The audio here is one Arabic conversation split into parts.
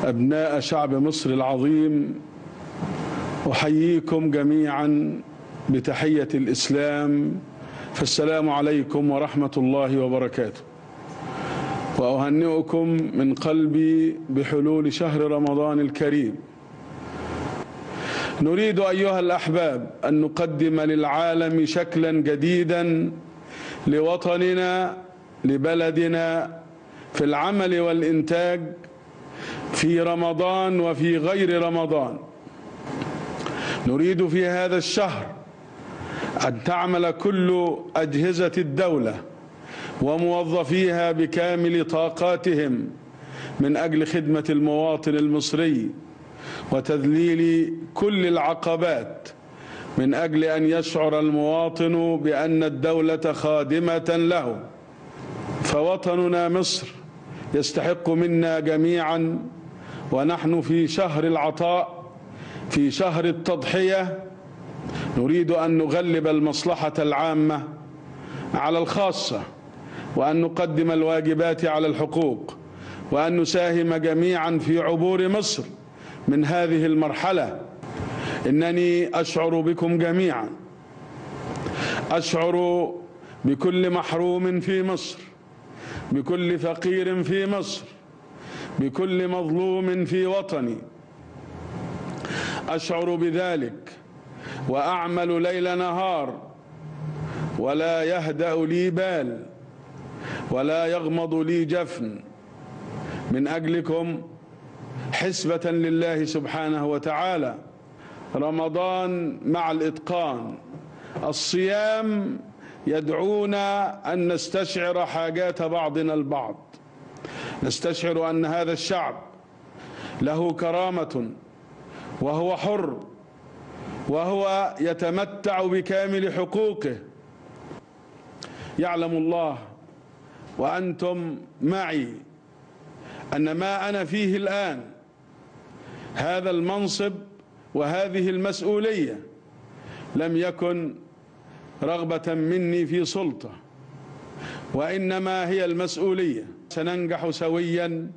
أبناء شعب مصر العظيم، أحييكم جميعا بتحية الإسلام، فالسلام عليكم ورحمة الله وبركاته. وأهنئكم من قلبي بحلول شهر رمضان الكريم. نريد أيها الأحباب أن نقدم للعالم شكلا جديدا لوطننا، لبلدنا، في العمل والإنتاج في رمضان وفي غير رمضان. نريد في هذا الشهر أن تعمل كل أجهزة الدولة وموظفيها بكامل طاقاتهم من أجل خدمة المواطن المصري وتذليل كل العقبات من أجل أن يشعر المواطن بأن الدولة خادمة له. فوطننا مصر يستحق منا جميعا، ونحن في شهر العطاء، في شهر التضحية، نريد أن نغلب المصلحة العامة على الخاصة، وأن نقدم الواجبات على الحقوق، وأن نساهم جميعا في عبور مصر من هذه المرحلة. إنني أشعر بكم جميعا، أشعر بكل محروم في مصر، بكل فقير في مصر، بكل مظلوم في وطني. أشعر بذلك وأعمل ليل نهار، ولا يهدأ لي بال ولا يغمض لي جفن من أجلكم، حسبة لله سبحانه وتعالى. رمضان مع الإتقان، الصيام يدعونا أن نستشعر حاجات بعضنا البعض، نستشعر أن هذا الشعب له كرامة، وهو حر، وهو يتمتع بكامل حقوقه. يعلم الله وأنتم معي أن ما أنا فيه الآن، هذا المنصب وهذه المسؤولية، لم يكن رغبة مني في سلطة، وإنما هي المسؤولية. سننجح سويا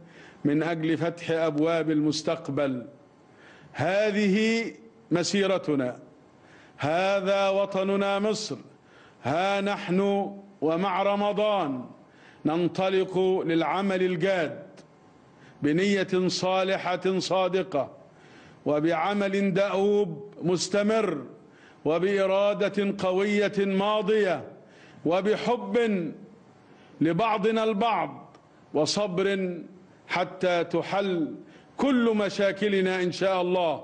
من أجل فتح أبواب المستقبل. هذه مسيرتنا، هذا وطننا مصر. ها نحن ومع رمضان ننطلق للعمل الجاد بنية صالحة صادقة، وبعمل دؤوب مستمر، وبإرادة قوية ماضية، وبحب لبعضنا البعض، وصبر حتى تحل كل مشاكلنا إن شاء الله،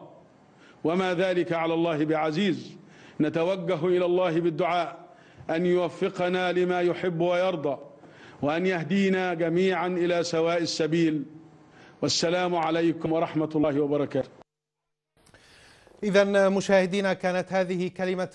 وما ذلك على الله بعزيز. نتوجه إلى الله بالدعاء أن يوفقنا لما يحب ويرضى، وأن يهدينا جميعا إلى سواء السبيل. والسلام عليكم ورحمة الله وبركاته. إذن مشاهدينا، كانت هذه كلمة